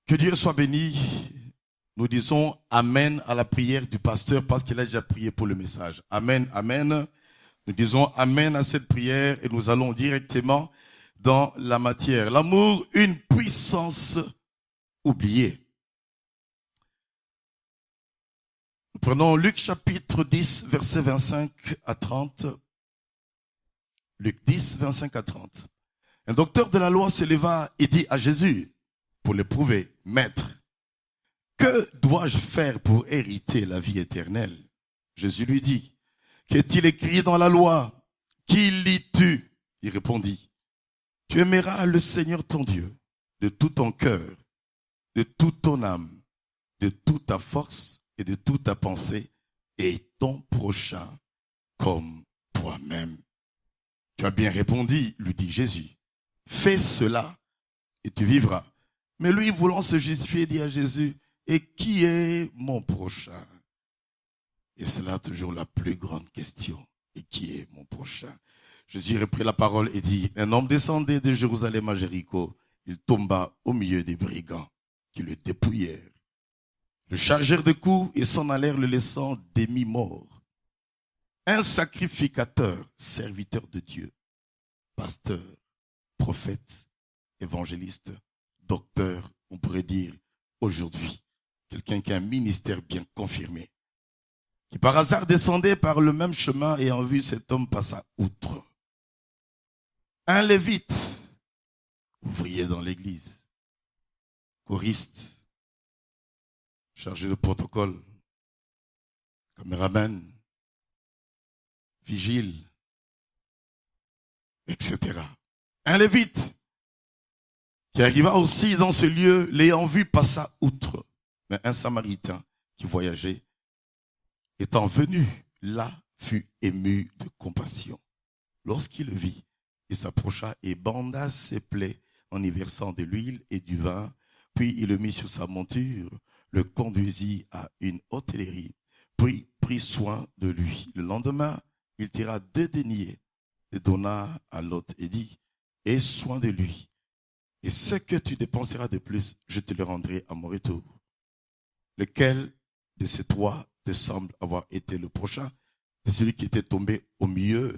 Que Dieu soit béni. Nous disons Amen à la prière du pasteur parce qu'il a déjà prié pour le message. Amen, Amen. Nous disons Amen à cette prière et nous allons directement dans la matière. L'amour, une puissance oubliée. Nous prenons Luc chapitre 10, versets 25 à 30. Luc 10, 25 à 30. Un docteur de la loi se leva et dit à Jésus, pour l'éprouver, Maître, que dois-je faire pour hériter la vie éternelle? Jésus lui dit, qu'est-il écrit dans la loi? Qui lis-tu? Il répondit, tu aimeras le Seigneur ton Dieu de tout ton cœur, de toute ton âme, de toute ta force et de toute ta pensée, et ton prochain comme toi-même. Tu as bien répondu, lui dit Jésus. Fais cela et tu vivras. Mais lui, voulant se justifier, dit à Jésus, et qui est mon prochain? Et c'est là toujours la plus grande question. Et qui est mon prochain? Jésus reprit la parole et dit, un homme descendait de Jérusalem à Jéricho. Il tomba au milieu des brigands qui le dépouillèrent. Le chargèrent de coups et s'en allèrent le laissant demi-mort. Un sacrificateur, serviteur de Dieu, pasteur, prophète, évangéliste, docteur, on pourrait dire aujourd'hui, quelqu'un qui a un ministère bien confirmé, qui par hasard descendait par le même chemin et en vue cet homme passa outre. Un lévite, ouvrier dans l'église, choriste, chargé de protocole, caméraman, vigile, etc. Un lévite qui arriva aussi dans ce lieu, l'ayant vu, passa outre. Mais un samaritain qui voyageait, étant venu là, fut ému de compassion. Lorsqu'il le vit, il s'approcha et banda ses plaies en y versant de l'huile et du vin, puis il le mit sur sa monture, le conduisit à une hôtellerie, puis prit soin de lui. Le lendemain, il tira 2 deniers, les donna à l'hôte et dit, aie soin de lui, et ce que tu dépenseras de plus, je te le rendrai à mon retour. Lequel de ces 3 te semble avoir été le prochain? C'est celui qui était tombé au milieu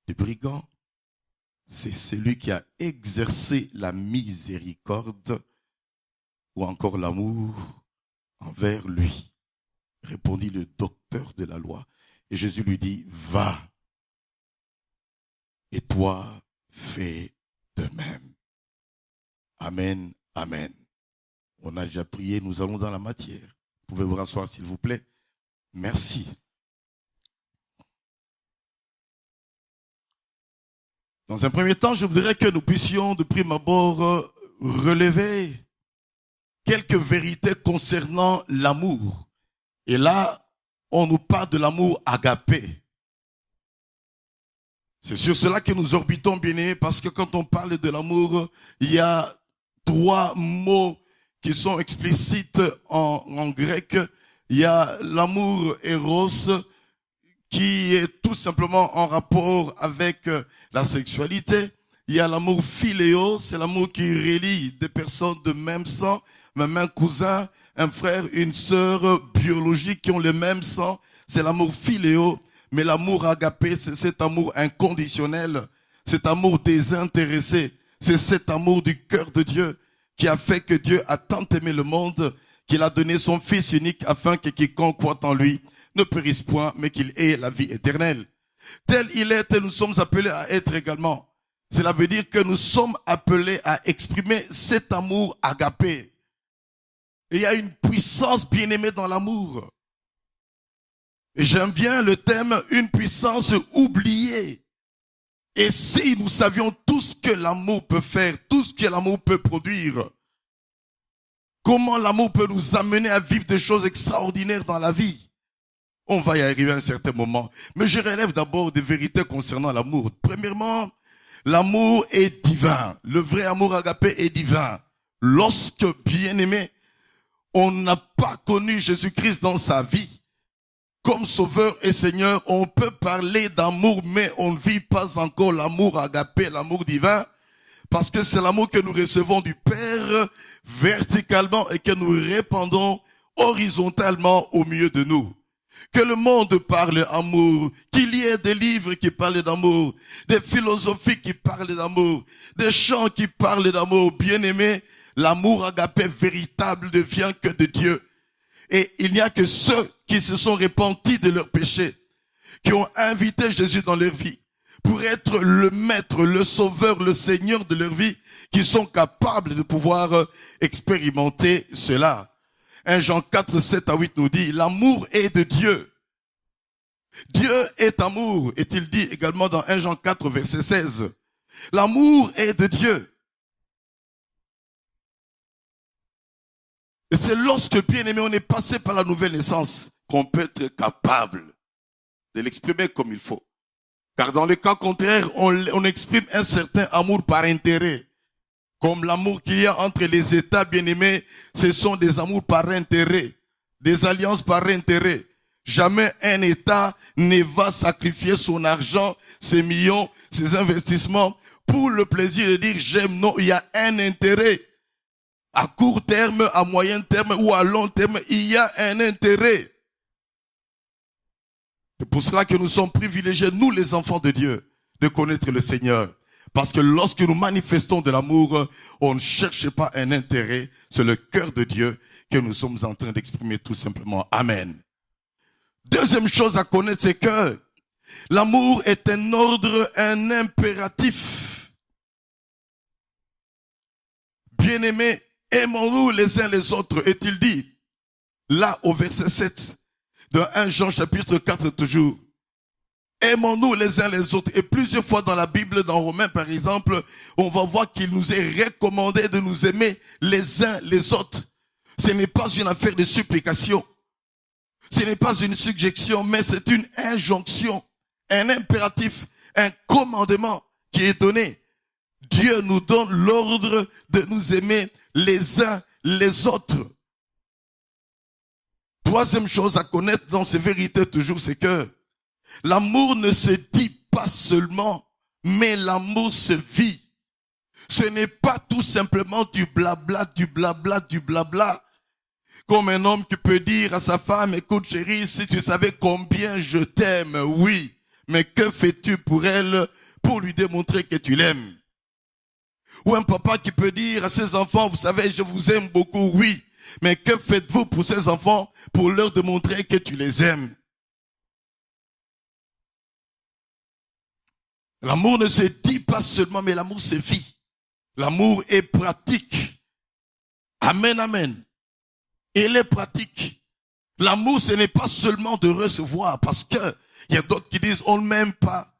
des brigands. C'est celui qui a exercé la miséricorde ou encore l'amour envers lui, répondit le docteur de la loi. Et Jésus lui dit, va, et toi, fais de même. Amen, amen. On a déjà prié, nous allons dans la matière. Vous pouvez vous rasseoir s'il vous plaît. Merci. Dans un premier temps, je voudrais que nous puissions de prime abord relever quelques vérités concernant l'amour. Et là, on nous parle de l'amour agapé. C'est sur cela que nous orbitons, bien-aimés, parce que quand on parle de l'amour, il y a 3 mots qui sont explicites en grec. Il y a l'amour éros, qui est tout simplement en rapport avec la sexualité. Il y a l'amour philéo, c'est l'amour qui relie des personnes de même sang, même un cousin, un frère, une sœur biologique qui ont le même sang. C'est l'amour philéo. Mais l'amour agapé, c'est cet amour inconditionnel, cet amour désintéressé. C'est cet amour du cœur de Dieu qui a fait que Dieu a tant aimé le monde qu'il a donné son Fils unique afin que quiconque croit en lui ne périsse point, mais qu'il ait la vie éternelle. Tel il est, tel nous sommes appelés à être également. Cela veut dire que nous sommes appelés à exprimer cet amour agapé. Et il y a une puissance bien-aimée dans l'amour. Et j'aime bien le thème, une puissance oubliée. Et si nous savions tout ce que l'amour peut faire, tout ce que l'amour peut produire, comment l'amour peut nous amener à vivre des choses extraordinaires dans la vie, on va y arriver à un certain moment. Mais je relève d'abord des vérités concernant l'amour. Premièrement, l'amour est divin. Le vrai amour agapé est divin. Lorsque, bien-aimé, on n'a pas connu Jésus-Christ dans sa vie, comme Sauveur et Seigneur, on peut parler d'amour, mais on ne vit pas encore l'amour agapé, l'amour divin, Parce que c'est l'amour que nous recevons du Père verticalement et que nous répandons horizontalement au milieu de nous. Que le monde parle d'amour, qu'il y ait des livres qui parlent d'amour, des philosophies qui parlent d'amour, des chants qui parlent d'amour. Bien-aimé, l'amour agapé véritable ne vient que de Dieu. Et il n'y a que ceux qui se sont repentis de leurs péchés, qui ont invité Jésus dans leur vie, pour être le maître, le sauveur, le seigneur de leur vie, qui sont capables de pouvoir expérimenter cela. 1 Jean 4, 7 à 8 nous dit, l'amour est de Dieu. Dieu est amour, est-il dit également dans 1 Jean 4, verset 16. L'amour est de Dieu. Et c'est lorsque, bien aimé, on est passé par la nouvelle naissance qu'on peut être capable de l'exprimer comme il faut. Car dans le cas contraire, on exprime un certain amour par intérêt. Comme l'amour qu'il y a entre les États bien-aimés, ce sont des amours par intérêt, des alliances par intérêt. Jamais un État ne va sacrifier son argent, ses millions, ses investissements pour le plaisir de dire j'aime. Non, il y a un intérêt. À court terme, à moyen terme ou à long terme, il y a un intérêt. C'est pour cela que nous sommes privilégiés, nous les enfants de Dieu, de connaître le Seigneur. Parce que lorsque nous manifestons de l'amour, on ne cherche pas un intérêt, c'est le cœur de Dieu que nous sommes en train d'exprimer tout simplement. Amen. Deuxième chose à connaître, c'est que l'amour est un ordre, un impératif. Bien-aimés, aimons-nous les uns les autres, est-il dit, là au verset 7, de 1 Jean chapitre 4 toujours. Aimons-nous les uns les autres. Et plusieurs fois dans la Bible, dans Romains par exemple, on va voir qu'il nous est recommandé de nous aimer les uns les autres. Ce n'est pas une affaire de supplication. Ce n'est pas une suggestion, mais c'est une injonction, un impératif, un commandement qui est donné. Dieu nous donne l'ordre de nous aimer les uns les autres. Troisième chose à connaître dans ces vérités toujours, c'est que l'amour ne se dit pas seulement, mais l'amour se vit. Ce n'est pas tout simplement du blabla, du blabla, du blabla. Comme un homme qui peut dire à sa femme, écoute chérie, si tu savais combien je t'aime, oui, mais que fais-tu pour elle pour lui démontrer que tu l'aimes? Ou un papa qui peut dire à ses enfants, vous savez, je vous aime beaucoup, oui, mais que faites-vous pour ces enfants pour leur démontrer que tu les aimes? L'amour ne se dit pas seulement, mais l'amour se vit. L'amour est pratique. Amen, amen. Il est pratique. L'amour, ce n'est pas seulement de recevoir, parce que il y a d'autres qui disent, on ne m'aime pas,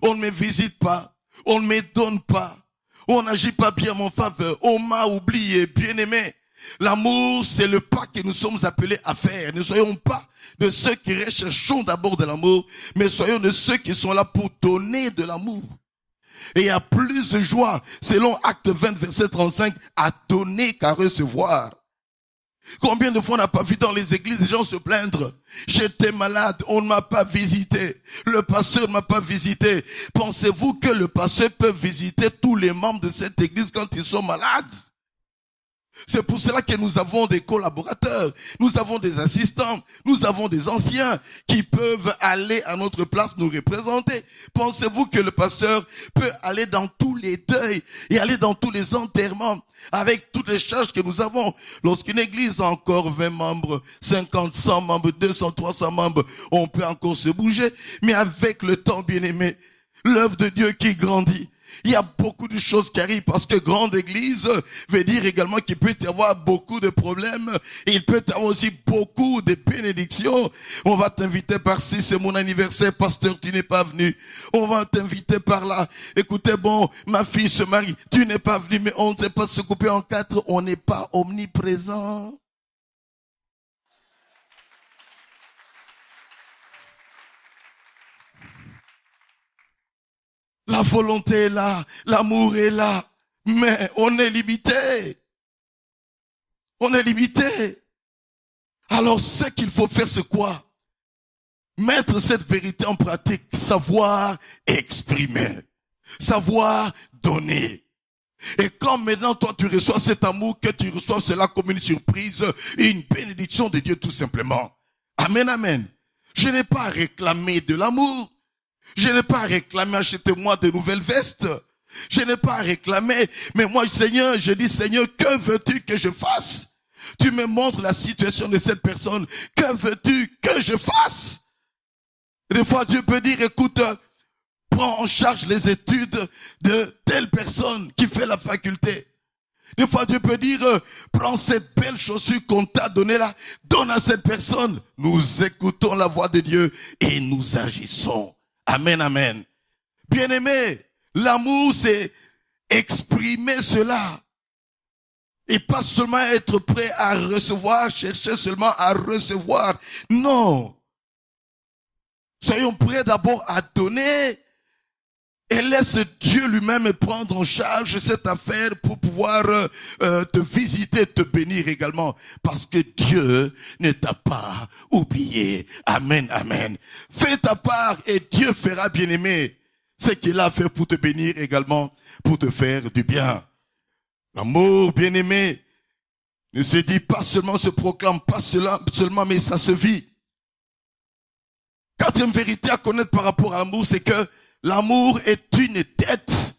on ne me visite pas, on ne me donne pas, on n'agit pas bien en mon faveur, on m'a oublié, bien-aimé. L'amour, c'est le pas que nous sommes appelés à faire. Ne soyons pas de ceux qui recherchons d'abord de l'amour, mais soyons de ceux qui sont là pour donner de l'amour. Et il y a plus de joie, selon Acte 20, verset 35, à donner qu'à recevoir. Combien de fois on n'a pas vu dans les églises des gens se plaindre? J'étais malade, on ne m'a pas visité. Le pasteur ne m'a pas visité. Pensez-vous que le pasteur peut visiter tous les membres de cette église quand ils sont malades? C'est pour cela que nous avons des collaborateurs, nous avons des assistants, nous avons des anciens qui peuvent aller à notre place nous représenter. Pensez-vous que le pasteur peut aller dans tous les deuils et aller dans tous les enterrements avec toutes les charges que nous avons? Lorsqu'une église a encore 20 membres, 50, 100 membres, 200, 300 membres, on peut encore se bouger. Mais avec le temps, bien aimé, l'œuvre de Dieu qui grandit, il y a beaucoup de choses qui arrivent parce que grande église veut dire également qu'il peut y avoir beaucoup de problèmes et il peut y avoir aussi beaucoup de bénédictions. On va t'inviter par-ci, c'est mon anniversaire, pasteur, tu n'es pas venu. On va t'inviter par là. Écoutez, bon, ma fille se marie, tu n'es pas venu, mais on ne sait pas se couper en quatre, on n'est pas omniprésent. La volonté est là, l'amour est là, mais on est limité. On est limité. Alors ce qu'il faut faire, c'est quoi? Mettre cette vérité en pratique, savoir exprimer, savoir donner. Et quand maintenant toi tu reçois cet amour, que tu reçois cela comme une surprise, une bénédiction de Dieu tout simplement. Amen, amen. Je n'ai pas à réclamer de l'amour. Je n'ai pas à réclamer, achetez-moi de nouvelles vestes. Je n'ai pas à réclamer, mais moi Seigneur, je dis Seigneur, que veux-tu que je fasse? Tu me montres la situation de cette personne. Que veux-tu que je fasse? Des fois Dieu peut dire, écoute, prends en charge les études de telle personne qui fait la faculté. Des fois, Dieu peut dire, prends cette belle chaussure qu'on t'a donnée là, donne à cette personne. Nous écoutons la voix de Dieu et nous agissons. Amen, amen. Bien-aimé, l'amour, c'est exprimer cela. Et pas seulement être prêt à recevoir, chercher seulement à recevoir. Non. Soyons prêts d'abord à donner. Et laisse Dieu lui-même prendre en charge cette affaire pour pouvoir te visiter, te bénir également. Parce que Dieu ne t'a pas oublié. Amen, amen. Fais ta part et Dieu fera, bien-aimé, ce qu'il a fait pour te bénir également, pour te faire du bien. L'amour, bien-aimé, ne se dit pas seulement, se proclame pas seulement, mais ça se vit. Quatrième vérité à connaître par rapport à l'amour, c'est que l'amour est une dette.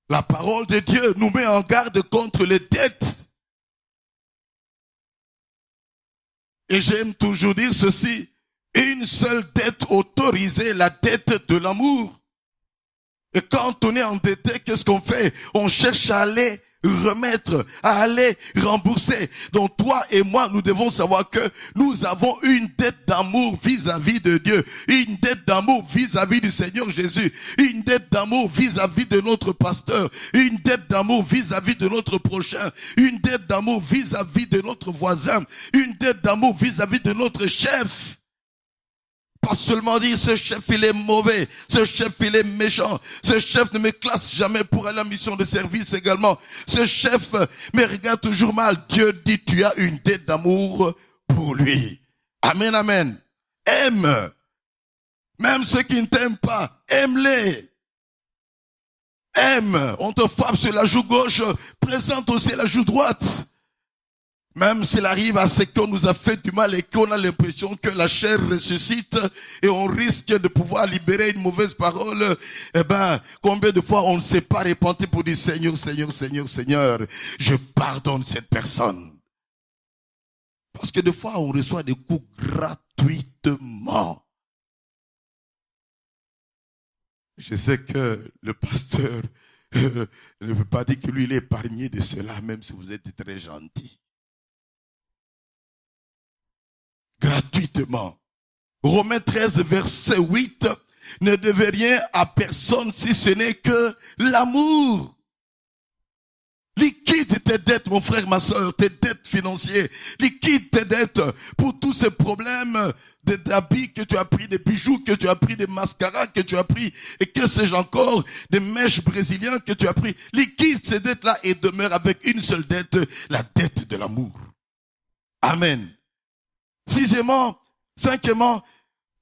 La parole de Dieu nous met en garde contre les dettes. Et j'aime toujours dire ceci, une seule dette autorisée, la dette de l'amour. Et quand on est endetté, qu'est-ce qu'on fait? On cherche à aller remettre, à aller rembourser. Donc toi et moi, nous devons savoir que nous avons une dette d'amour vis-à-vis de Dieu, une dette d'amour vis-à-vis du Seigneur Jésus, une dette d'amour vis-à-vis de notre pasteur, une dette d'amour vis-à-vis de notre prochain, une dette d'amour vis-à-vis de notre voisin, une dette d'amour vis-à-vis de notre chef. Pas seulement dire ce chef il est mauvais, ce chef il est méchant, ce chef ne me classe jamais pour aller en mission de service également. Ce chef me regarde toujours mal. Dieu dit tu as une dette d'amour pour lui. Amen, amen. Aime. Même ceux qui ne t'aiment pas, aime-les. Aime. On te frappe sur la joue gauche, présente aussi la joue droite. Même s'il arrive à ce qu'on nous a fait du mal et qu'on a l'impression que la chair ressuscite et on risque de pouvoir libérer une mauvaise parole, eh ben, combien de fois on ne s'est pas repenti pour dire Seigneur, Seigneur, Seigneur, Seigneur, je pardonne cette personne. Parce que des fois on reçoit des coups gratuitement. Je sais que le pasteur ne veut pas dire que lui il est épargné de cela, même si vous êtes très gentil. Gratuitement. Romains 13, verset 8, ne devez rien à personne si ce n'est que l'amour. Liquide tes dettes, mon frère, ma soeur, tes dettes financières. Liquide tes dettes pour tous ces problèmes d'habits que tu as pris, des bijoux que tu as pris, des mascaras que tu as pris, et que sais-je encore, des mèches brésiliens que tu as pris. Liquide ces dettes-là et demeure avec une seule dette, la dette de l'amour. Amen. Cinquièmement,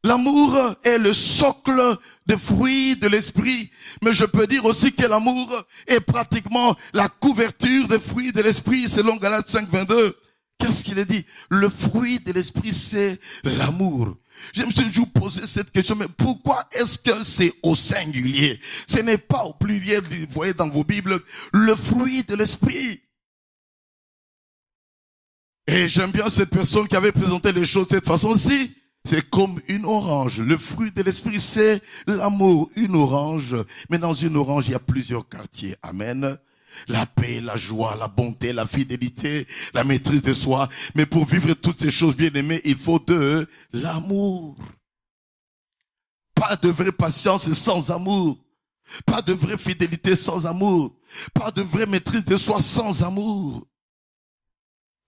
l'amour est le socle des fruits de l'esprit. Mais je peux dire aussi que l'amour est pratiquement la couverture des fruits de l'esprit, selon Galates 5, 22. Qu'est-ce qu'il est dit? Le fruit de l'esprit, c'est l'amour. Je me suis toujours posé cette question, mais pourquoi est-ce que c'est au singulier? Ce n'est pas au pluriel, vous voyez dans vos Bibles, le fruit de l'esprit. Et j'aime bien cette personne qui avait présenté les choses de cette façon-ci. C'est comme une orange. Le fruit de l'esprit, c'est l'amour. Une orange. Mais dans une orange, il y a plusieurs quartiers. Amen. La paix, la joie, la bonté, la fidélité, la maîtrise de soi. Mais pour vivre toutes ces choses bien aimées, il faut de l'amour. Pas de vraie patience sans amour. Pas de vraie fidélité sans amour. Pas de vraie maîtrise de soi sans amour.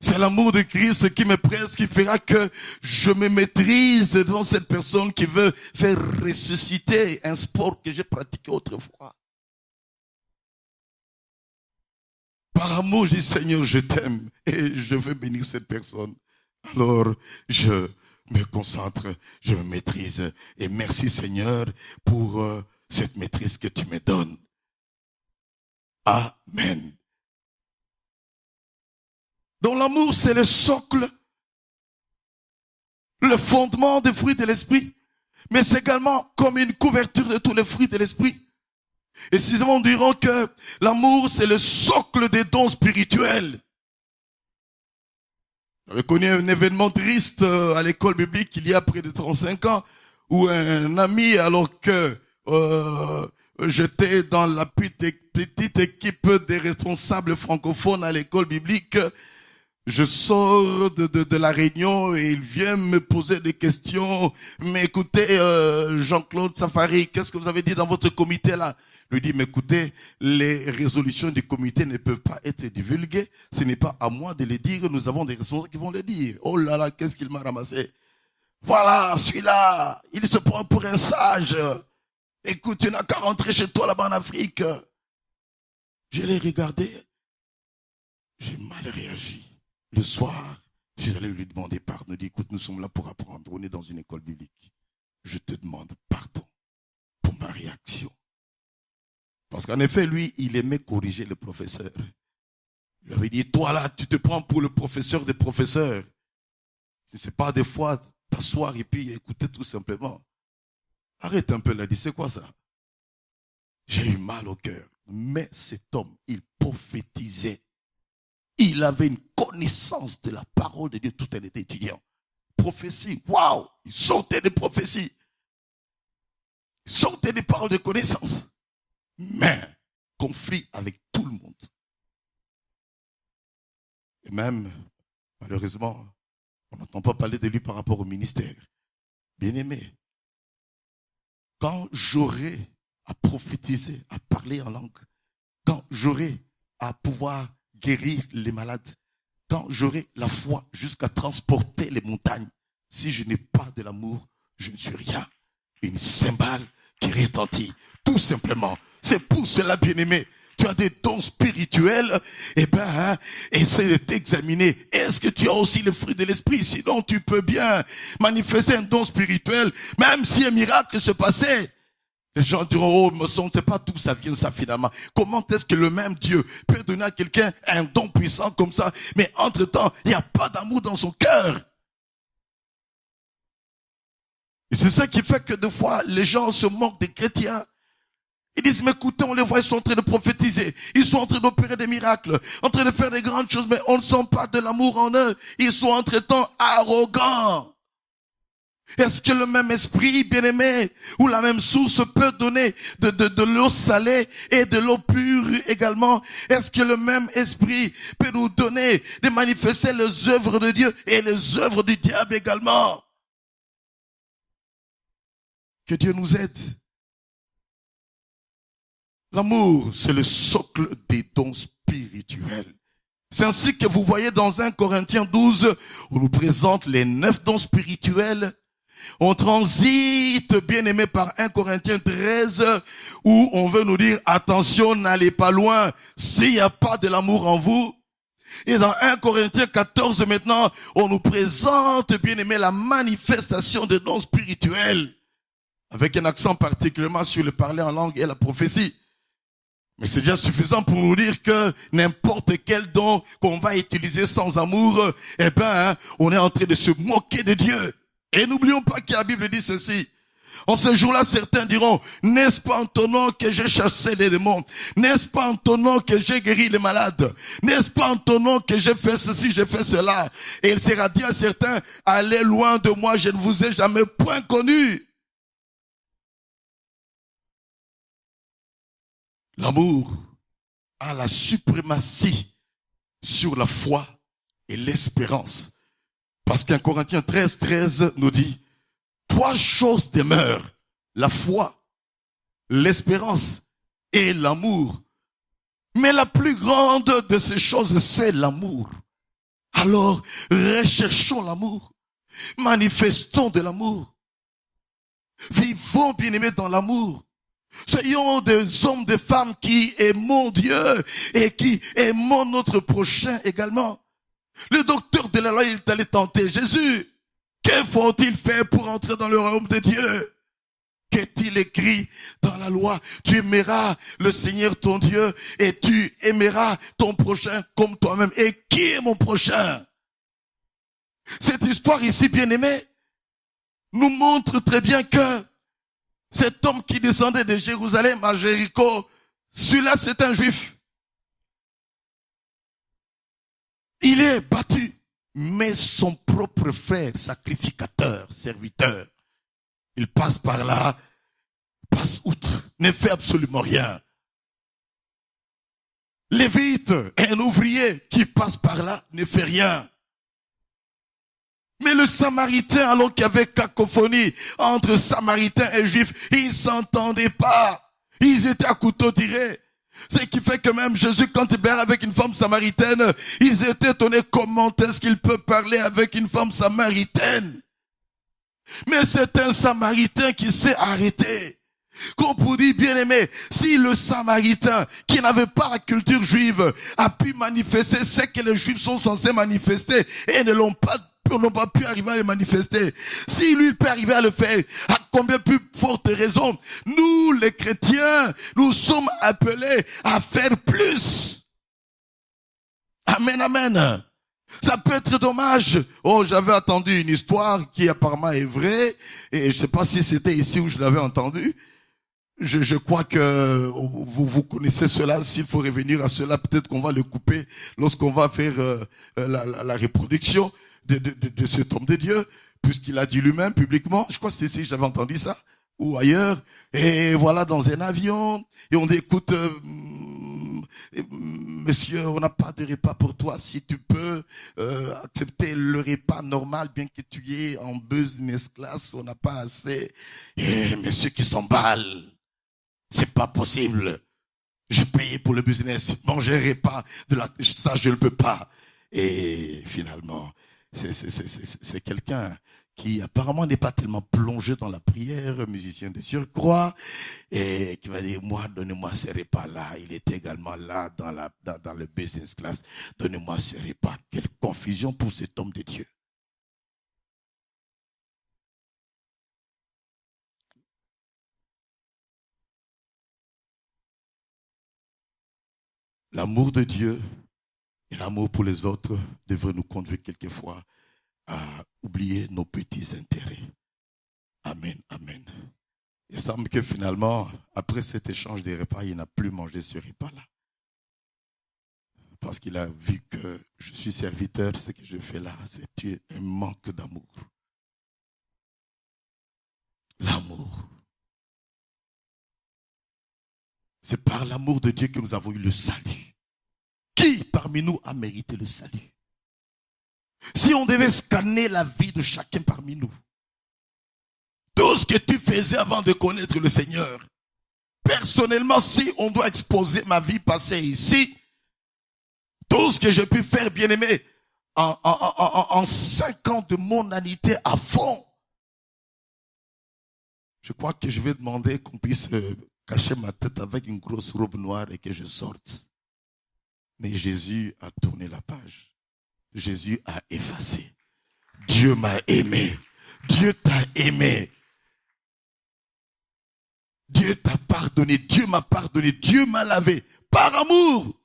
C'est l'amour de Christ qui me presse, qui fera que je me maîtrise devant cette personne qui veut faire ressusciter un sport que j'ai pratiqué autrefois. Par amour, je dis Seigneur, je t'aime et je veux bénir cette personne. Alors, je me concentre, je me maîtrise et merci Seigneur pour cette maîtrise que tu me donnes. Amen. Donc l'amour, c'est le socle, le fondement des fruits de l'esprit, mais c'est également comme une couverture de tous les fruits de l'esprit. Et précisément, nous dirons que l'amour, c'est le socle des dons spirituels. J'avais connu un événement triste à l'école biblique il y a près de 35 ans, où un ami, alors que j'étais dans la petite équipe des responsables francophones à l'école biblique, je sors de la réunion et il vient me poser des questions. Mais écoutez, Jean-Claude Safari, qu'est-ce que vous avez dit dans votre comité là? Je lui dis, mais écoutez, les résolutions du comité ne peuvent pas être divulguées. Ce n'est pas à moi de les dire, nous avons des responsables qui vont les dire. Oh là là, qu'est-ce qu'il m'a ramassé? Voilà, celui-là, il se prend pour un sage. Écoute, tu n'as qu'à rentrer chez toi là-bas en Afrique. Je l'ai regardé, j'ai mal réagi. Le soir, je suis allé lui demander pardon. Il dit, écoute, nous sommes là pour apprendre. On est dans une école biblique. Je te demande pardon pour ma réaction. Parce qu'en effet, lui, il aimait corriger le professeur. Il lui avait dit, toi là, tu te prends pour le professeur des professeurs. Si c'est pas des fois t'asseoir et puis écouter tout simplement. Arrête un peu là, dis, c'est quoi ça? J'ai eu mal au cœur. Mais cet homme, il prophétisait. Il avait une connaissance de la parole de Dieu. Tout un était étudiant. Prophétie, waouh! Il sortait des prophéties. Il sortait des paroles de connaissance. Mais, conflit avec tout le monde. Et même, malheureusement, on n'entend pas parler de lui par rapport au ministère. Bien-aimé, quand j'aurai à prophétiser, à parler en langue, quand j'aurai à pouvoir guérir les malades, quand j'aurai la foi jusqu'à transporter les montagnes, si je n'ai pas de l'amour, je ne suis rien. Une cymbale qui retentit, tout simplement. C'est pour cela, bien-aimé, tu as des dons spirituels, essaie de t'examiner. Est-ce que tu as aussi le fruit de l'esprit? Sinon, tu peux bien manifester un don spirituel, même si un miracle se passait. Les gens diront, oh, on ne sait pas d'où ça vient ça finalement. Comment est-ce que le même Dieu peut donner à quelqu'un un don puissant comme ça, mais entre-temps, il n'y a pas d'amour dans son cœur? Et c'est ça qui fait que des fois, les gens se moquent des chrétiens. Ils disent, mais écoutez, on les voit, ils sont en train de prophétiser. Ils sont en train d'opérer des miracles, en train de faire des grandes choses, mais on ne sent pas de l'amour en eux. Ils sont entre-temps arrogants. Est-ce que le même esprit, bien-aimé, ou la même source peut donner de l'eau salée et de l'eau pure également? Est-ce que le même esprit peut nous donner de manifester les œuvres de Dieu et les œuvres du diable également? Que Dieu nous aide. L'amour, c'est le socle des dons spirituels. C'est ainsi que vous voyez dans 1 Corinthiens 12, on nous présente les 9 dons spirituels. On transite, bien aimé, par 1 Corinthiens 13, où on veut nous dire, attention, n'allez pas loin, s'il n'y a pas de l'amour en vous. Et dans 1 Corinthiens 14, maintenant, on nous présente, bien aimé, la manifestation des dons spirituels, avec un accent particulièrement sur le parler en langue et la prophétie. Mais c'est déjà suffisant pour nous dire que n'importe quel don qu'on va utiliser sans amour, on est en train de se moquer de Dieu. Et n'oublions pas que la Bible dit ceci. En ce jour-là, certains diront, n'est-ce pas en ton nom que j'ai chassé les démons? N'est-ce pas en ton nom que j'ai guéri les malades? N'est-ce pas en ton nom que j'ai fait ceci, j'ai fait cela? Et il sera dit à certains, allez loin de moi, je ne vous ai jamais point connu. L'amour a la suprématie sur la foi et l'espérance. Parce qu'un Corinthiens 13 nous dit, 3 choses demeurent, la foi, l'espérance et l'amour. Mais la plus grande de ces choses, c'est l'amour. Alors, recherchons l'amour, manifestons de l'amour, vivons bien-aimés dans l'amour. Soyons des hommes, des femmes qui aimons Dieu et qui aimons notre prochain également. Le docteur de la loi, il est allé tenter Jésus. Que faut-il faire pour entrer dans le royaume de Dieu? qu'est-il écrit dans la loi? Tu aimeras le Seigneur ton Dieu et tu aimeras ton prochain comme toi-même. Et qui est mon prochain? Cette histoire ici, bien-aimée, nous montre très bien que cet homme qui descendait de Jérusalem à Jéricho, celui-là c'est un juif. Il est battu, mais son propre frère, sacrificateur, serviteur, il passe par là, passe outre, ne fait absolument rien. Lévite, un ouvrier qui passe par là, ne fait rien. Mais le Samaritain, alors qu'il y avait cacophonie entre Samaritains et Juifs, ils ne s'entendaient pas. Ils étaient à couteau tiré. Ce qui fait que même Jésus, quand il parlait avec une femme samaritaine, ils étaient étonnés comment est-ce qu'il peut parler avec une femme samaritaine. Mais c'est un Samaritain qui s'est arrêté. Qu'on peut dire, bien aimé, si le Samaritain, qui n'avait pas la culture juive, a pu manifester ce que les Juifs sont censés manifester et n'ont pas pu arriver à le manifester. Si lui peut arriver à le faire, à combien plus forte raison, nous les chrétiens, nous sommes appelés à faire plus. Amen, amen. Ça peut être dommage. Oh, j'avais entendu une histoire qui apparemment est vraie, et je sais pas si c'était ici où je l'avais entendu. Je crois que vous connaissez cela. S'il faut revenir à cela, peut-être qu'on va le couper lorsqu'on va faire la reproduction de cet homme de Dieu, puisqu'il a dit lui-même publiquement, je crois que c'est ici, j'avais entendu ça, ou ailleurs, et voilà, dans un avion, et on dit, écoute, monsieur, on n'a pas de repas pour toi, si tu peux accepter le repas normal, bien que tu y es en business class, on n'a pas assez, et monsieur qui s'emballe, c'est pas possible, j'ai payé pour le business, manger un repas, ça je ne peux pas, et finalement, c'est quelqu'un qui apparemment n'est pas tellement plongé dans la prière, musicien de surcroît, et qui va dire, moi, donnez-moi ce repas-là. Il est également là dans le business class. Donnez-moi ce repas. Quelle confusion pour cet homme de Dieu. L'amour de Dieu et l'amour pour les autres devraient nous conduire quelquefois à oublier nos petits intérêts. Amen, amen. Il semble que finalement, après cet échange des repas, il n'a plus mangé ce repas-là. Parce qu'il a vu que je suis serviteur, ce que je fais là, c'est un manque d'amour. L'amour. C'est par l'amour de Dieu que nous avons eu le salut. Qui parmi nous a mérité le salut? Si on devait scanner la vie de chacun parmi nous, tout ce que tu faisais avant de connaître le Seigneur, personnellement, si on doit exposer ma vie passée ici, tout ce que j'ai pu faire, bien aimé, en 5 ans de mondanité à fond, je crois que je vais demander qu'on puisse cacher ma tête avec une grosse robe noire et que je sorte. Mais Jésus a tourné la page. Jésus a effacé. Dieu m'a aimé. Dieu t'a aimé. Dieu t'a pardonné. Dieu m'a pardonné. Dieu m'a lavé. Par amour.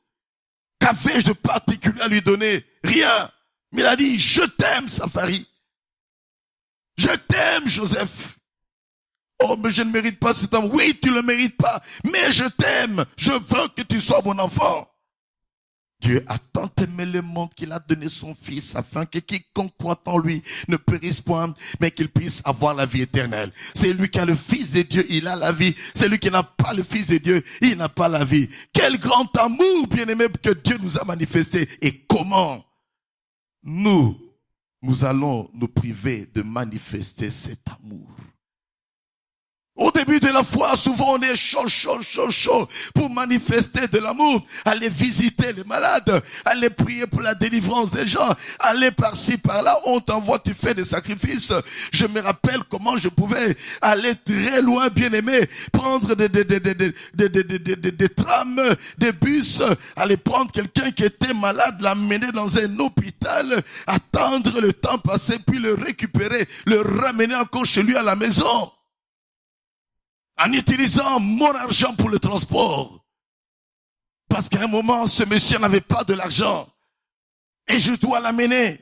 Qu'avais-je de particulier à lui donner? Rien. Mais il a dit, je t'aime, Safari. Je t'aime, Joseph. Oh, mais je ne mérite pas cet amour. Oui, tu ne le mérites pas. Mais je t'aime. Je veux que tu sois mon enfant. Dieu a tant aimé le monde qu'il a donné son Fils afin que quiconque croit en lui ne périsse point, mais qu'il puisse avoir la vie éternelle. C'est lui qui a le Fils de Dieu, il a la vie. C'est lui qui n'a pas le Fils de Dieu, il n'a pas la vie. Quel grand amour, bien-aimé, que Dieu nous a manifesté. Et comment nous allons nous priver de manifester cet amour? Au début de la foi, souvent on est chaud pour manifester de l'amour, aller visiter les malades, aller prier pour la délivrance des gens, aller par-ci, par-là, on t'envoie, tu fais des sacrifices. Je me rappelle comment je pouvais aller très loin, bien aimé, prendre des trams, des bus, aller prendre quelqu'un qui était malade, l'amener dans un hôpital, attendre le temps passé, puis le récupérer, le ramener encore chez lui à la maison. en utilisant mon argent pour le transport. Parce qu'à un moment, ce monsieur n'avait pas de l'argent. Et je dois l'amener.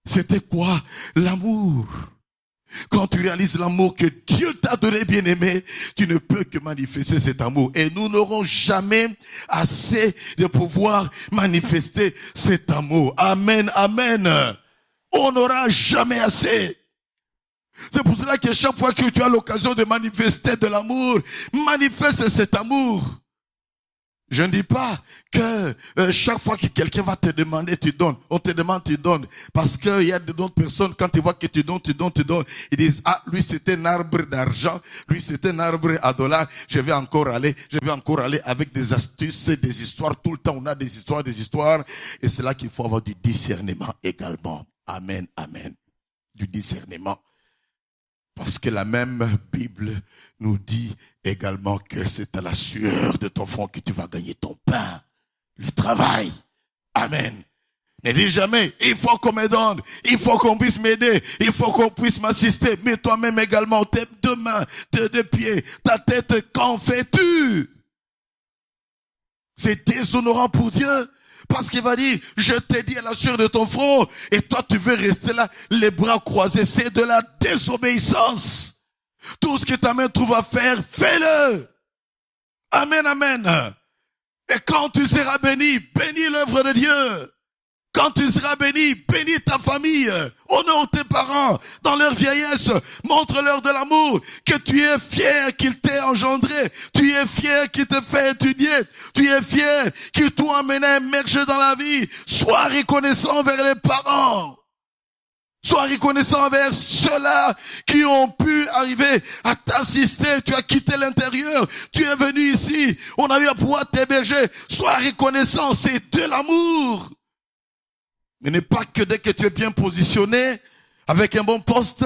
C'était quoi? L'amour. Quand tu réalises l'amour que Dieu t'a donné, bien-aimé, tu ne peux que manifester cet amour. Et nous n'aurons jamais assez de pouvoir manifester cet amour. Amen, amen. On n'aura jamais assez. C'est pour cela que chaque fois que tu as l'occasion de manifester de l'amour, manifeste cet amour. Je ne dis pas que chaque fois que quelqu'un va te demander, tu donnes. On te demande, tu donnes. Parce qu'il y a d'autres personnes, quand ils voient que tu donnes. Ils disent, ah, lui c'était un arbre d'argent, lui c'était un arbre à dollars, je vais encore aller avec des astuces, des histoires. Tout le temps, on a des histoires. Et c'est là qu'il faut avoir du discernement également. Amen, amen. Du discernement. Parce que la même Bible nous dit également que c'est à la sueur de ton front que tu vas gagner ton pain, le travail. Amen. Ne dis jamais, il faut qu'on me donne, il faut qu'on puisse m'aider, il faut qu'on puisse m'assister. Mais toi-même également, tes deux mains, tes deux pieds, ta tête, qu'en fais-tu? C'est déshonorant pour Dieu. Parce qu'il va dire, je t'ai dit à la sueur de ton front, et toi tu veux rester là, les bras croisés. C'est de la désobéissance. Tout ce que ta main trouve à faire, fais-le. Amen, amen. Et quand tu seras béni, bénis l'œuvre de Dieu. Quand tu seras béni, bénis ta famille, honore tes parents dans leur vieillesse, montre-leur de l'amour, que tu es fier qu'il t'ait engendré, tu es fier qu'il te fait étudier, tu es fier qu'ils t'ont amené à émerger dans la vie. Sois reconnaissant envers les parents. Sois reconnaissant envers ceux-là qui ont pu arriver à t'assister. Tu as quitté l'intérieur, tu es venu ici, on a eu à pouvoir t'héberger. Sois reconnaissant, c'est de l'amour. Mais n'est pas que dès que tu es bien positionné, avec un bon poste,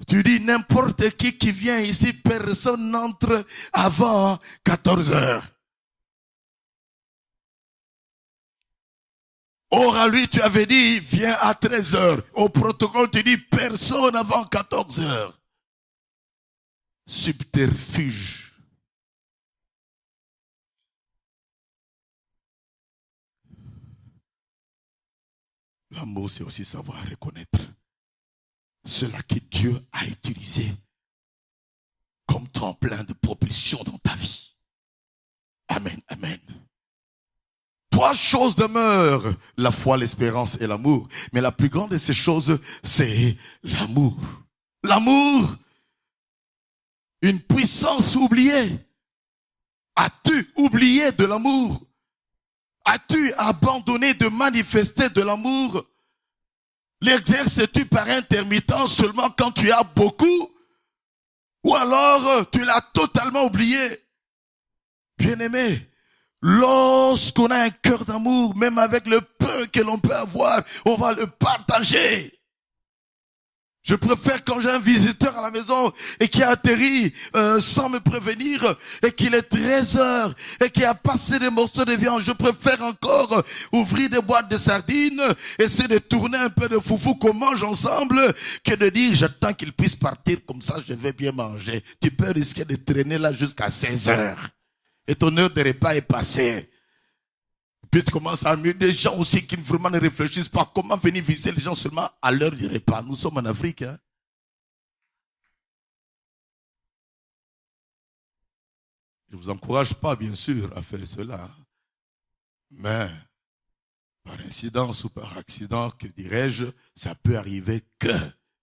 tu dis n'importe qui vient ici, personne n'entre avant 14 heures. Or à lui, tu avais dit, viens à 13 heures. Au protocole, tu dis, personne avant 14 heures. Subterfuge. L'amour, c'est aussi savoir reconnaître cela que Dieu a utilisé comme tremplin de propulsion dans ta vie. Amen, amen. Trois choses demeurent, la foi, l'espérance et l'amour. Mais la plus grande de ces choses, c'est l'amour. L'amour, une puissance oubliée. As-tu oublié de l'amour? As-tu abandonné de manifester de l'amour? L'exerces-tu par intermittence seulement quand tu as beaucoup? Ou alors tu l'as totalement oublié? Bien-aimé, lorsqu'on a un cœur d'amour, même avec le peu que l'on peut avoir, on va le partager. Je préfère quand j'ai un visiteur à la maison et qui a atterri sans me prévenir et qu'il est 13 heures et qui a passé des morceaux de viande. Je préfère encore ouvrir des boîtes de sardines, essayer de tourner un peu de foufou qu'on mange ensemble que de dire j'attends qu'il puisse partir comme ça je vais bien manger. Tu peux risquer de traîner là jusqu'à 16 heures et ton heure de repas est passée. Puis tu commences à amener des gens aussi qui vraiment ne réfléchissent pas comment venir visiter les gens seulement à l'heure du repas. Nous sommes en Afrique. Hein? Je ne vous encourage pas, bien sûr, à faire cela. Mais, par incidence ou par accident, que dirais-je, ça peut arriver que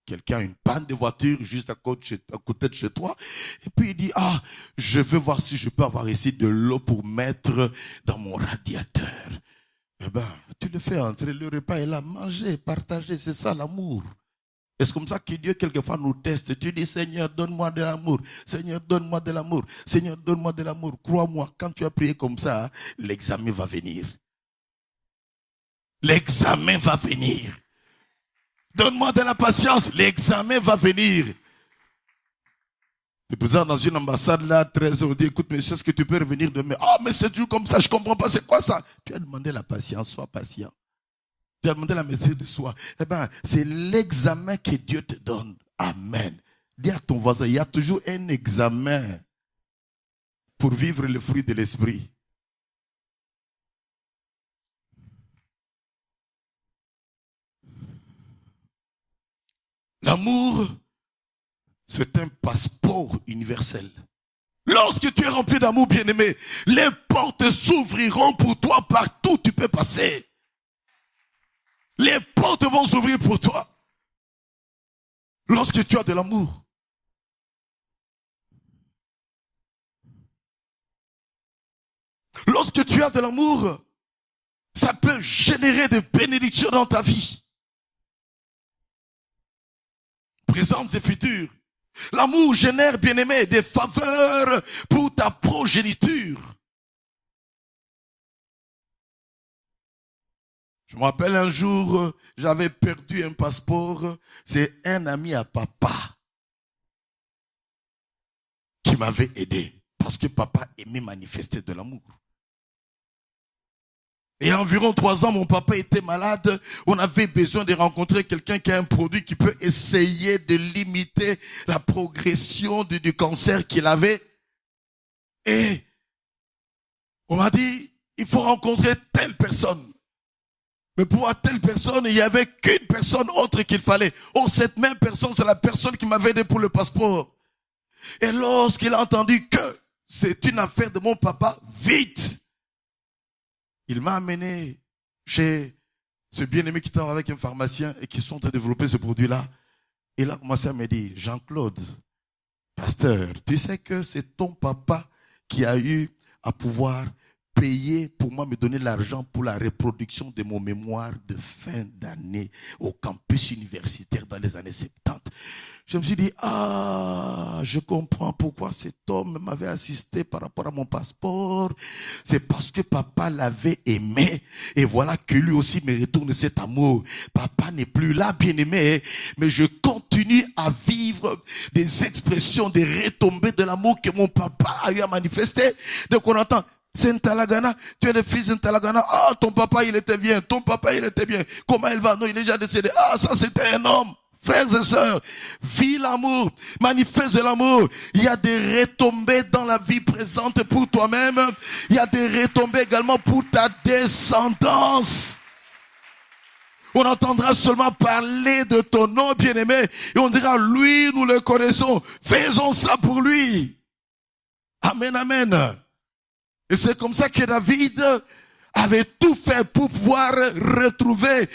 quelqu'un a une panne de voiture juste à côté de chez toi. Et puis il dit, ah, je veux voir si je peux avoir ici de l'eau pour mettre dans mon radiateur. Eh ben, tu le fais entrer, le repas est là, manger, partager, c'est ça l'amour. Et c'est comme ça que Dieu quelquefois nous teste. Tu dis, Seigneur, donne-moi de l'amour. Seigneur, donne-moi de l'amour. Seigneur, donne-moi de l'amour. Crois-moi, quand tu as prié comme ça, l'examen va venir. L'examen va venir. Donne-moi de la patience, l'examen va venir. C'est pour ça, dans une ambassade là, 13 heures, on dit, écoute monsieur, est-ce que tu peux revenir demain? Ah, mais c'est toujours comme ça, je comprends pas, c'est quoi ça? Tu as demandé la patience, sois patient. Tu as demandé la maîtrise de soi. Eh ben, c'est l'examen que Dieu te donne. Amen. Dis à ton voisin, il y a toujours un examen pour vivre le fruit de l'esprit. L'amour, c'est un passeport universel. Lorsque tu es rempli d'amour, bien-aimé, les portes s'ouvriront pour toi partout où tu peux passer. Les portes vont s'ouvrir pour toi. Lorsque tu as de l'amour. Lorsque tu as de l'amour, ça peut générer des bénédictions dans ta vie. Présentes et futures. L'amour génère, bien-aimé, des faveurs pour ta progéniture. Je me rappelle un jour, j'avais perdu un passeport. C'est un ami à papa qui m'avait aidé. Parce que papa aimait manifester de l'amour. Et environ 3 ans, mon papa était malade. On avait besoin de rencontrer quelqu'un qui a un produit qui peut essayer de limiter la progression du cancer qu'il avait. Et on m'a dit, il faut rencontrer telle personne. Mais pour voir telle personne, il n'y avait qu'une personne autre qu'il fallait. Oh, cette même personne, c'est la personne qui m'avait aidé pour le passeport. Et lorsqu'il a entendu que c'est une affaire de mon papa, vite, il m'a amené chez ce bien-aimé qui travaille avec un pharmacien et qui sont en train de développer ce produit-là. Il a commencé à me dire, Jean-Claude, pasteur, tu sais que c'est ton papa qui a eu à pouvoir payer pour moi, me donner l'argent pour la reproduction de mon mémoire de fin d'année au campus universitaire dans les années 70. Je me suis dit, je comprends pourquoi cet homme m'avait assisté par rapport à mon passeport. C'est parce que papa l'avait aimé. Et voilà que lui aussi me retourne cet amour. Papa n'est plus là, bien-aimé, mais je continue à vivre des expressions, des retombées de l'amour que mon papa a eu à manifester. Donc on entend, c'est Ntalagana, tu es le fils de Ntalagana. Ton papa il était bien, ton papa il était bien. Comment il va? Non, il est déjà décédé. Ça c'était un homme. Frères et sœurs, vis l'amour, manifeste de l'amour. Il y a des retombées dans la vie présente pour toi-même. Il y a des retombées également pour ta descendance. On entendra seulement parler de ton nom, bien-aimé, et on dira, lui, nous le connaissons. Faisons ça pour lui. Amen, amen. Et c'est comme ça que David avait tout fait pour pouvoir retrouver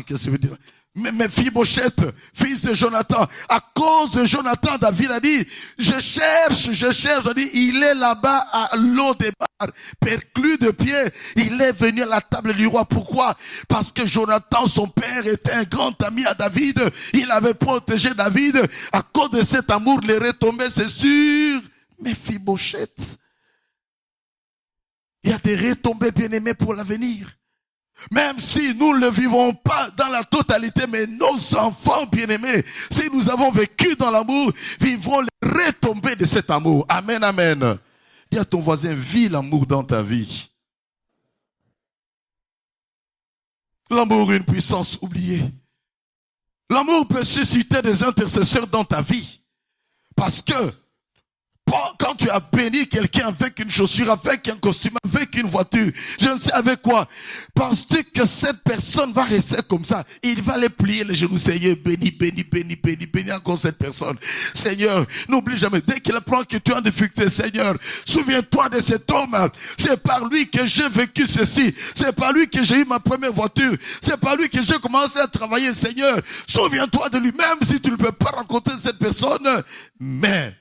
qu'est-ce que ça veut dire? Mephibosheth, fils de Jonathan. À cause de Jonathan, David a dit, je cherche, je dis, il est là-bas à Lo-Débar, perclus de pied. Il est venu à la table du roi. Pourquoi? Parce que Jonathan, son père, était un grand ami à David. Il avait protégé David. À cause de cet amour, les retombées, c'est sûr. Mephibosheth. Il y a des retombées bien-aimées pour l'avenir. Même si nous ne le vivons pas dans la totalité, mais nos enfants bien-aimés, si nous avons vécu dans l'amour, vivront les retombées de cet amour. Amen, amen. Dis à ton voisin, vis l'amour dans ta vie. L'amour est une puissance oubliée. L'amour peut susciter des intercesseurs dans ta vie. Parce que quand tu as béni quelqu'un avec une chaussure, avec un costume, avec une voiture, je ne sais avec quoi, penses-tu que cette personne va rester comme ça? Il va les plier les genoux. Seigneur, bénis, bénis, bénis, bénis, bénis encore cette personne. Seigneur, n'oublie jamais, dès qu'il apprend que tu es en difficulté, Seigneur, souviens-toi de cet homme. C'est par lui que j'ai vécu ceci. C'est par lui que j'ai eu ma première voiture. C'est par lui que j'ai commencé à travailler, Seigneur. Souviens-toi de lui, même si tu ne peux pas rencontrer cette personne. Mais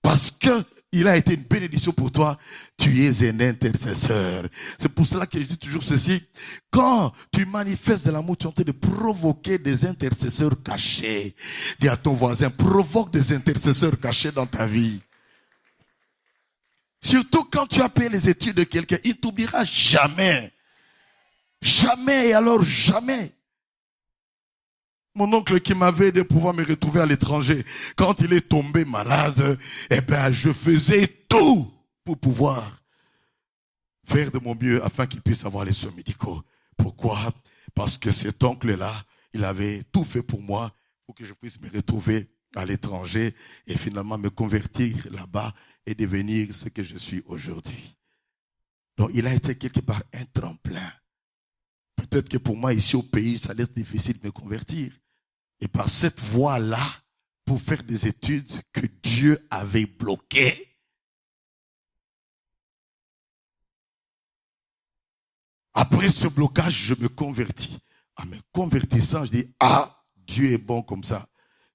parce que il a été une bénédiction pour toi, tu es un intercesseur. C'est pour cela que je dis toujours ceci. Quand tu manifestes de l'amour, tu es en train de provoquer des intercesseurs cachés. Dis à ton voisin, provoque des intercesseurs cachés dans ta vie. Surtout quand tu as payé les études de quelqu'un, il ne t'oubliera jamais. Jamais et alors jamais. Mon oncle qui m'avait aidé pour pouvoir me retrouver à l'étranger, quand il est tombé malade, je faisais tout pour pouvoir faire de mon mieux afin qu'il puisse avoir les soins médicaux. Pourquoi? Parce que cet oncle-là, il avait tout fait pour moi pour que je puisse me retrouver à l'étranger et finalement me convertir là-bas et devenir ce que je suis aujourd'hui. Donc il a été quelque part un tremplin. Peut-être que pour moi ici au pays, ça laisse difficile de me convertir. Et par cette voie-là, pour faire des études que Dieu avait bloquées, après ce blocage, je me convertis. En me convertissant, je dis, ah, Dieu est bon comme ça.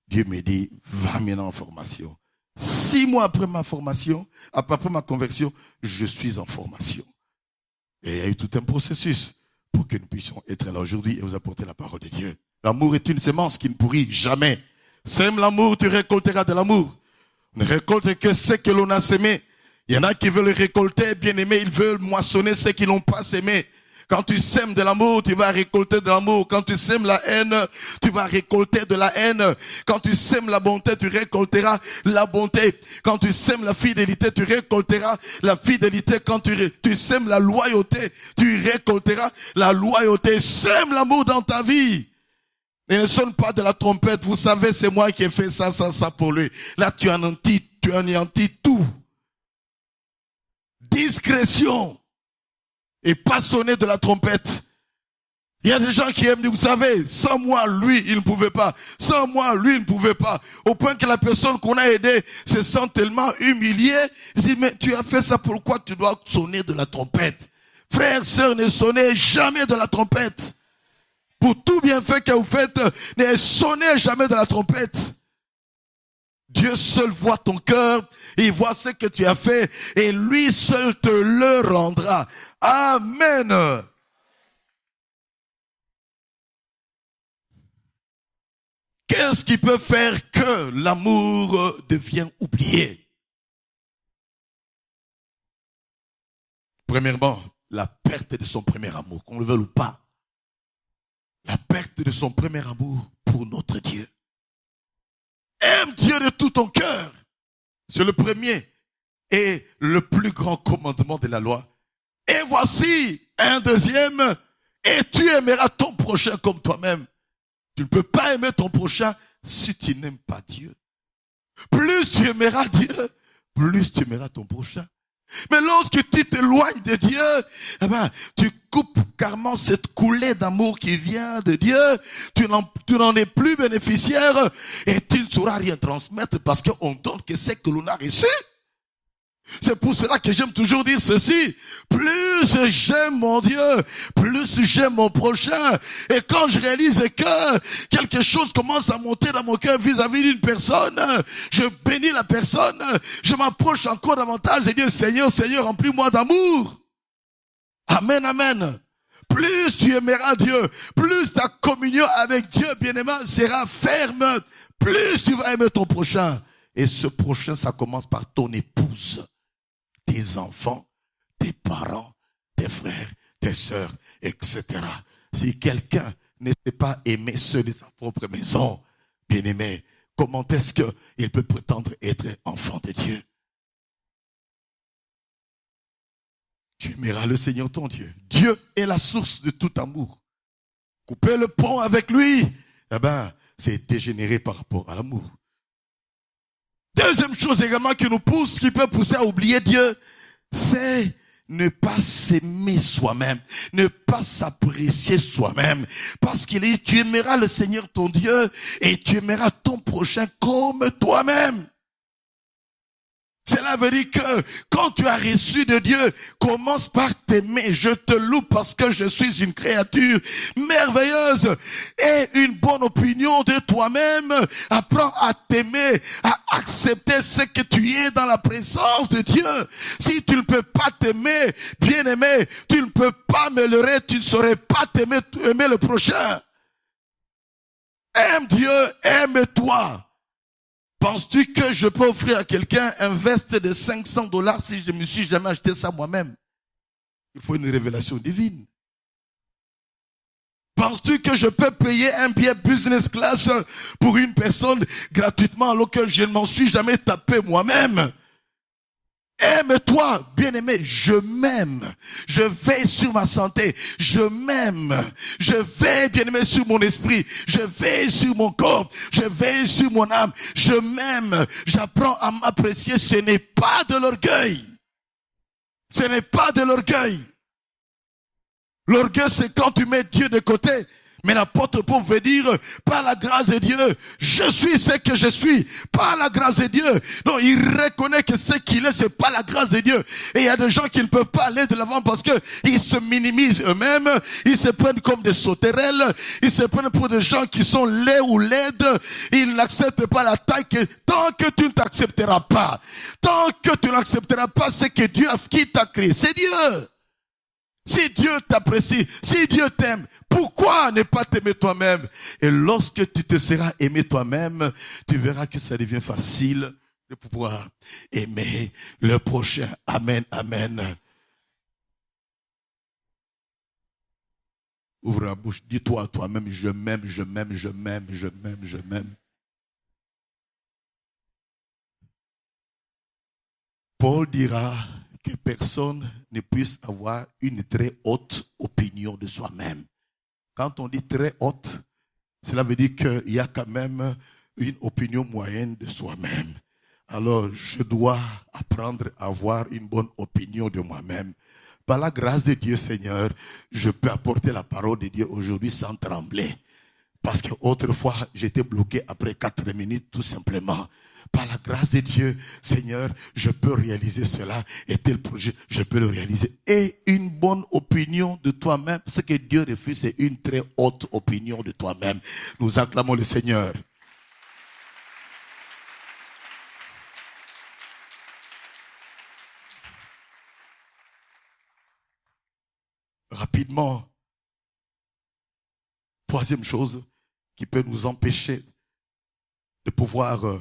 Dieu me dit, va maintenant en formation. 6 mois après ma formation, après ma conversion, je suis en formation. Et il y a eu tout un processus pour que nous puissions être là aujourd'hui et vous apporter la parole de Dieu. L'amour est une semence qui ne pourrit jamais. Sème l'amour, tu récolteras de l'amour. On ne récolte que ce que l'on a sémé. Il y en a qui veulent récolter, bien aimé, ils veulent moissonner ce qu'ils n'ont pas sémé. Quand tu sèmes de l'amour, tu vas récolter de l'amour. Quand tu sèmes la haine, tu vas récolter de la haine. Quand tu sèmes la bonté, tu récolteras la bonté. Quand tu sèmes la fidélité, tu récolteras la fidélité. Quand tu sèmes la loyauté, tu récolteras la loyauté. Sème l'amour dans ta vie. Et ne sonne pas de la trompette. Vous savez, c'est moi qui ai fait ça pour lui. Là, tu anéantis tout. Discrétion. Et pas sonner de la trompette. Il y a des gens qui aiment dire, vous savez, sans moi, lui, il ne pouvait pas. Sans moi, lui, il ne pouvait pas. Au point que la personne qu'on a aidée se sent tellement humiliée. Il dit, mais tu as fait ça, pourquoi tu dois sonner de la trompette? Frères, sœurs, ne sonnez jamais de la trompette. Pour tout bienfait que vous faites, ne sonnez jamais de la trompette. Dieu seul voit ton cœur, il voit ce que tu as fait, et lui seul te le rendra. Amen. Qu'est-ce qui peut faire que l'amour devient oublié? Premièrement, la perte de son premier amour, qu'on le veuille ou pas. La perte de son premier amour pour notre Dieu. Aime Dieu de tout ton cœur. C'est le premier et le plus grand commandement de la loi. Et voici un deuxième, et tu aimeras ton prochain comme toi-même. Tu ne peux pas aimer ton prochain si tu n'aimes pas Dieu. Plus tu aimeras Dieu, plus tu aimeras ton prochain. Mais lorsque tu t'éloignes de Dieu, tu coupes carrément cette coulée d'amour qui vient de Dieu. Tu n'en es plus bénéficiaire et tu ne sauras rien transmettre parce qu'on donne que ce que l'on a reçu. C'est pour cela que j'aime toujours dire ceci. Plus j'aime mon Dieu, plus j'aime mon prochain. Et quand je réalise que quelque chose commence à monter dans mon cœur vis-à-vis d'une personne, je bénis la personne, je m'approche encore davantage et dis, Seigneur, Seigneur, remplis-moi d'amour. Amen, amen. Plus tu aimeras Dieu, plus ta communion avec Dieu, bien-aimé, sera ferme. Plus tu vas aimer ton prochain. Et ce prochain, ça commence par ton épouse, tes enfants, tes parents, tes frères, tes sœurs, etc. Si quelqu'un ne sait pas aimer ceux de sa propre maison, bien-aimé, comment est-ce qu'il peut prétendre être enfant de Dieu? Tu aimeras le Seigneur ton Dieu. Dieu est la source de tout amour. Couper le pont avec lui, c'est dégénérer par rapport à l'amour. Deuxième chose également qui peut pousser à oublier Dieu, c'est ne pas s'aimer soi-même, ne pas s'apprécier soi-même. Parce qu'il dit, tu aimeras le Seigneur ton Dieu et tu aimeras ton prochain comme toi-même. Cela veut dire que quand tu as reçu de Dieu, commence par t'aimer. Je te loue parce que je suis une créature merveilleuse. Et une bonne opinion de toi-même. Apprends à t'aimer, à accepter ce que tu es dans la présence de Dieu. Si tu ne peux pas t'aimer, bien-aimé, tu ne peux pas améliorer, tu ne saurais pas aimer le prochain. Aime Dieu, aime-toi. Penses-tu que je peux offrir à quelqu'un un veste de $500 si je ne me suis jamais acheté ça moi-même? Il faut une révélation divine. Penses-tu que je peux payer un billet business class pour une personne gratuitement alors que je ne m'en suis jamais tapé moi-même? Aime-toi, bien-aimé, je m'aime. Je veille sur ma santé. Je m'aime. Je veille, bien-aimé, sur mon esprit. Je veille sur mon corps. Je veille sur mon âme. Je m'aime. J'apprends à m'apprécier. Ce n'est pas de l'orgueil. Ce n'est pas de l'orgueil. L'orgueil, c'est quand tu mets Dieu de côté. Mais l'apôtre Paul veut dire, par la grâce de Dieu, je suis ce que je suis, par la grâce de Dieu. Donc il reconnaît que ce qu'il est, c'est pas la grâce de Dieu. Et il y a des gens qui ne peuvent pas aller de l'avant parce que ils se minimisent eux-mêmes, ils se prennent comme des sauterelles, ils se prennent pour des gens qui sont laids ou laides, ils n'acceptent pas la taille que, tant que tu ne t'accepteras pas, tant que tu n'accepteras pas ce que Dieu qui t'a créé, c'est Dieu. Si Dieu t'apprécie, si Dieu t'aime, pourquoi ne pas t'aimer toi-même? Et lorsque tu te seras aimé toi-même, tu verras que ça devient facile de pouvoir aimer le prochain. Amen, amen. Ouvre la bouche, dis-toi à toi-même, je m'aime, je m'aime, je m'aime, je m'aime, je m'aime. Paul dira que personne ne puisse avoir une très haute opinion de soi-même. Quand on dit très haute, cela veut dire qu'il y a quand même une opinion moyenne de soi-même. Alors, je dois apprendre à avoir une bonne opinion de moi-même. Par la grâce de Dieu, Seigneur, je peux apporter la parole de Dieu aujourd'hui sans trembler. Parce qu'autrefois, j'étais bloqué après 4 minutes, tout simplement. Par la grâce de Dieu, Seigneur, je peux réaliser cela. Et tel projet, je peux le réaliser. Et une bonne opinion de toi-même. Ce que Dieu refuse, c'est une très haute opinion de toi-même. Nous acclamons le Seigneur. Rapidement. Troisième chose qui peut nous empêcher de pouvoir...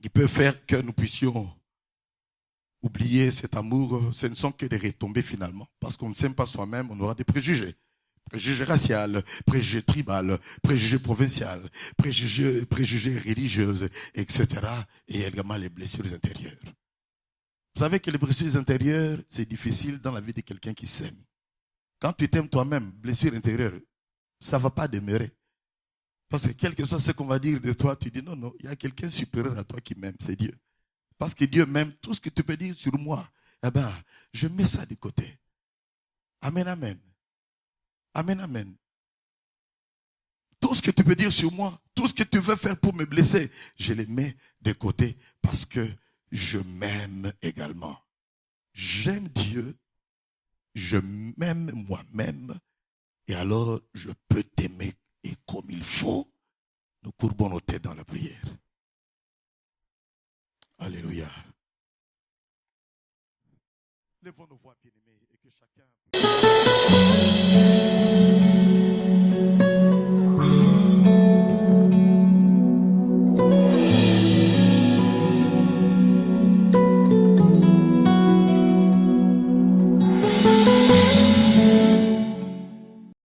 qui peut faire que nous puissions oublier cet amour, ce ne sont que des retombées finalement. Parce qu'on ne s'aime pas soi-même, on aura des préjugés. Préjugés raciaux, préjugés tribaux, préjugés provinciaux, préjugés religieux, etc. Et également les blessures intérieures. Vous savez que les blessures intérieures, c'est difficile dans la vie de quelqu'un qui s'aime. Quand tu t'aimes toi-même, blessure intérieure, ça ne va pas demeurer. Parce que quel que soit ce qu'on va dire de toi, tu dis non, non, il y a quelqu'un supérieur à toi qui m'aime, c'est Dieu. Parce que Dieu m'aime, tout ce que tu peux dire sur moi, eh ben, je mets ça de côté. Amen, amen. Amen, amen. Tout ce que tu peux dire sur moi, tout ce que tu veux faire pour me blesser, je les mets de côté parce que je m'aime également. J'aime Dieu, je m'aime moi-même, et alors je peux t'aimer. Et comme il faut, nous courbons nos têtes dans la prière. Alléluia. Lèvons nos voix bien-aimés et que chacun...